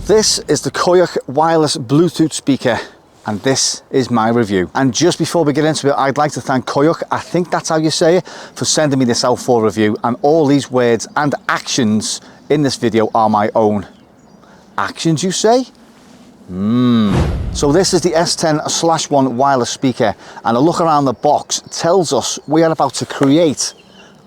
This is the coioc wireless Bluetooth speaker, and this is my review. And just before we get into it, I'd like to thank coioc, I think that's how you say it, for sending me this out for review. And all these words and actions in this video are my own. Actions, you say? So this is the S10/1 wireless speaker, and a look around the box tells us we are about to create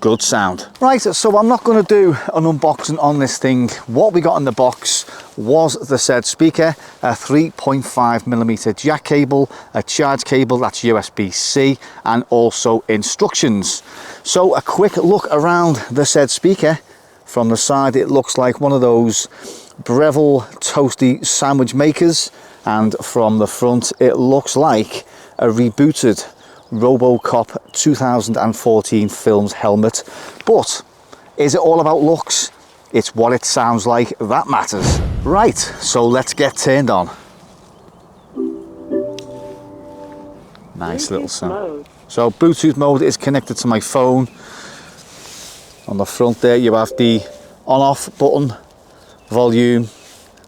good sound. Right, so I'm not going to do an unboxing on this thing. What we got in the box was the said speaker, a 3.5mm jack cable, a charge cable that's USB-C, and also instructions. So a quick look around the said speaker. From the side it looks like one of those Breville toasty sandwich makers, and from the front it looks like a rebooted RoboCop 2014 films helmet. But is it all about looks? It's what it sounds like that matters. Right, so let's get turned on. Nice little sound. So Bluetooth mode is connected to my phone. On the front there you have the on-off button, volume,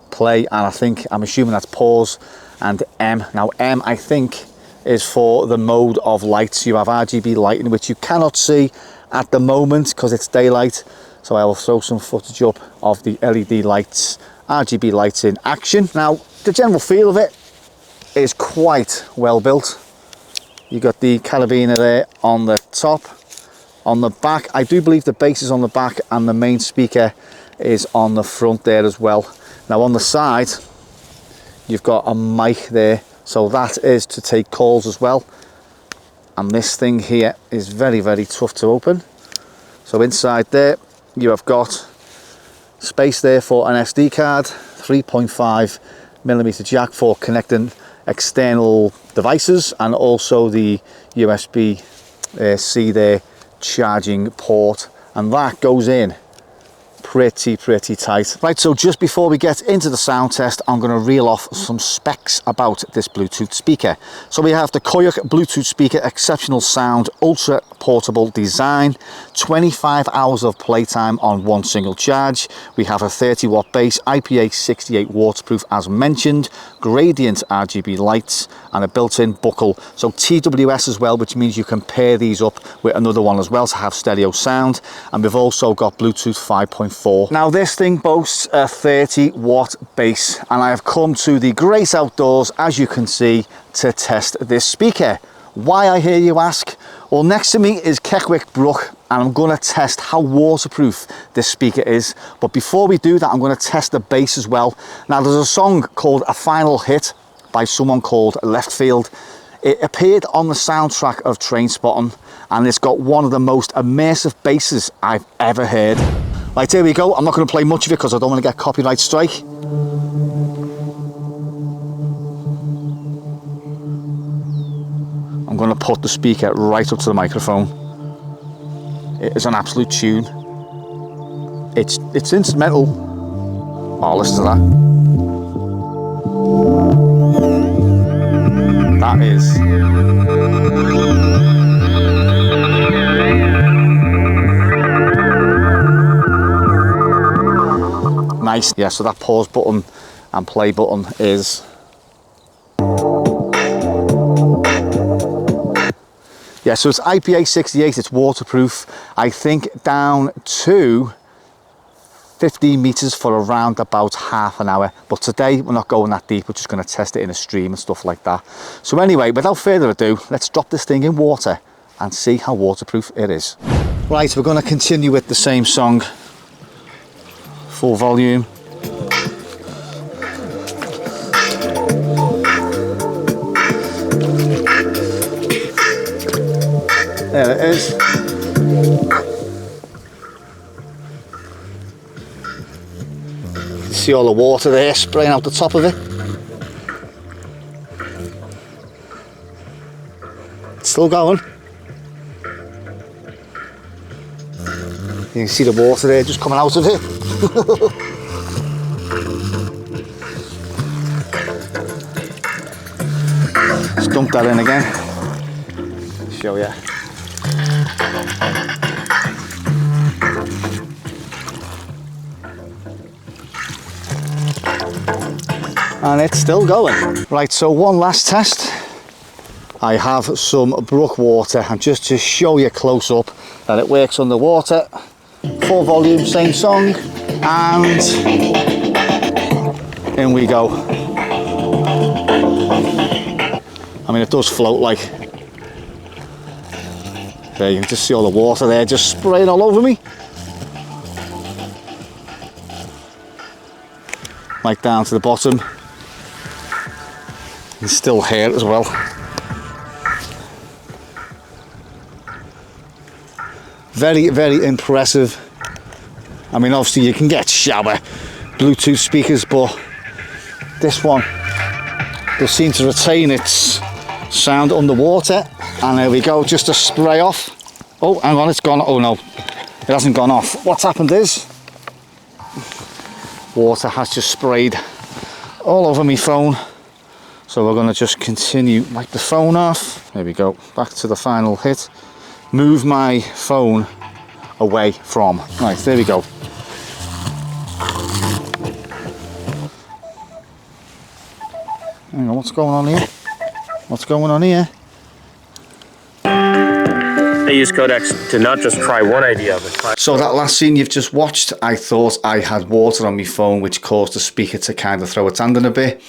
play, and I'm assuming that's pause, and M. Now M, I think, is for the mode of lights. You have RGB lighting, which you cannot see at the moment because it's daylight, so I will throw some footage up of the LED lights, RGB lights in action. Now the general feel of it is quite well built. You got the carabiner there on the top. On the back, I do believe the base is on the back and the main speaker is on the front there as well. Now on the side you've got a mic there, so that is to take calls as well. And this thing here is very, very tough to open. So inside there you have got space there for an SD card, 3.5mm jack for connecting external devices, and also the USB-C there charging port, and that goes in pretty tight. Right, so just before we get into the sound test, I'm going to reel off some specs about this Bluetooth speaker. So we have the coioc Bluetooth speaker, exceptional sound, ultra portable design, 25 hours of playtime on one single charge. We have a 30-watt base, IPA68 waterproof as mentioned, gradient RGB lights, and a built-in buckle. So TWS as well, which means you can pair these up with another one as well to have stereo sound. And we've also got Bluetooth 5.4. Now this thing boasts a 30-watt base, and I have come to the great outdoors, as you can see, to test this speaker. Why, I hear you ask? Well, next to me is Keckwick Brook, and I'm going to test how waterproof this speaker is. But before we do that, I'm going to test the bass as well. Now there's a song called A Final Hit by someone called Left Field. It appeared on the soundtrack of Trainspotting, and it's got one of the most immersive basses I've ever heard. Right, here we go. I'm not going to play much of it because I don't want to get copyright strike. I'm going to put the speaker right up to the microphone. It is an absolute tune. It's instrumental. Oh, listen to that. That is. Nice. Yeah, so that pause button and play button is. Yeah, so it's IPA68, it's waterproof, I think down to 15 meters for around about half an hour. But today we're not going that deep, we're just going to test it in a stream and stuff like that. So anyway, without further ado, let's drop this thing in water and see how waterproof it is. Right, we're going to continue with the same song. Full volume. There it is. See all the water there spraying out the top of it. It's still going. You can see the water there just coming out of it. Just dump that in again. Show you. and it's still going. Right, so one last test. I have some brook water, and just to show you close up that it works underwater, full volume, same song, and in we go. I mean, it does float like. There, you can just see all the water there just spraying all over me. Like down to the bottom. And still here as well. Very, very impressive. I mean, obviously you can get shower Bluetooth speakers, but this one does seem to retain its sound underwater. And there we go, just a spray off. Oh, hang on, it's gone. Oh no, it hasn't gone off. What's happened is water has just sprayed all over my phone. So we're going to just continue, wipe the phone off. There we go, back to the final hit. Move my phone away from. Right, there we go. Hang on, what's going on here? What's going on here? I use codecs to not just try one idea, but try. So that last scene you've just watched, I thought I had water on my phone, which caused the speaker to kind of throw its hand in a bit.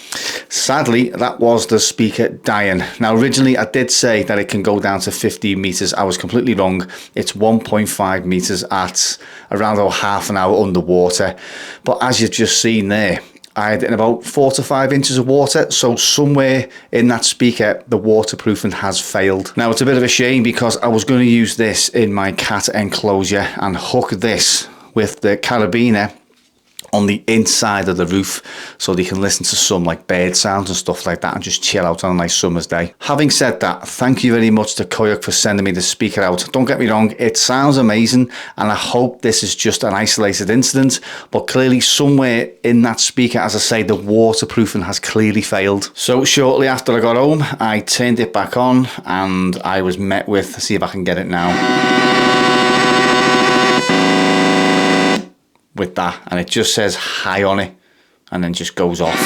Sadly, that was the speaker dying. Now, originally I did say that it can go down to 15 meters. I was completely wrong. It's 1.5 meters at around about half an hour underwater. But as you've just seen there, I had in about 4 to 5 inches of water, so somewhere in that speaker the waterproofing has failed. Now it's a bit of a shame because I was going to use this in my cat enclosure and hook this with the carabiner on the inside of the roof so they can listen to some like bird sounds and stuff like that and just chill out on a nice summer's day. Having said that, thank you very much to coioc for sending me the speaker out. Don't get me wrong, it sounds amazing and I hope this is just an isolated incident, but clearly somewhere in that speaker, as I say, the waterproofing has clearly failed. So shortly after I got home, I turned it back on and I was met with, see if I can get it now. With that, and it just says hi on it and then just goes off.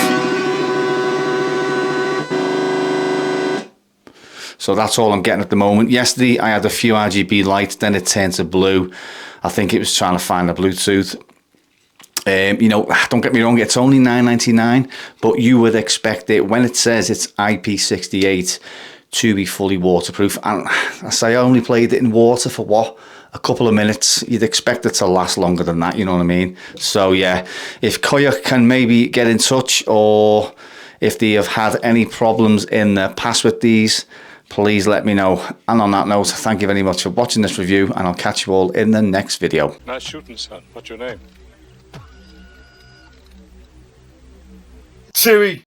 So that's all I'm getting at the moment. Yesterday I had a few RGB lights, then it turned to blue. I think it was trying to find the Bluetooth. You know, don't get me wrong, it's only $9.99, but you would expect it when it says it's IP68 to be fully waterproof. And I say I only played it in water for what? A couple of minutes. You'd expect it to last longer than that, you know what I mean? So yeah, if coioc can maybe get in touch, or if they have had any problems in the past with these, please let me know. And on that note, thank you very much for watching this review, and I'll catch you all in the next video. Nice shooting, son. What's your name? Chewy.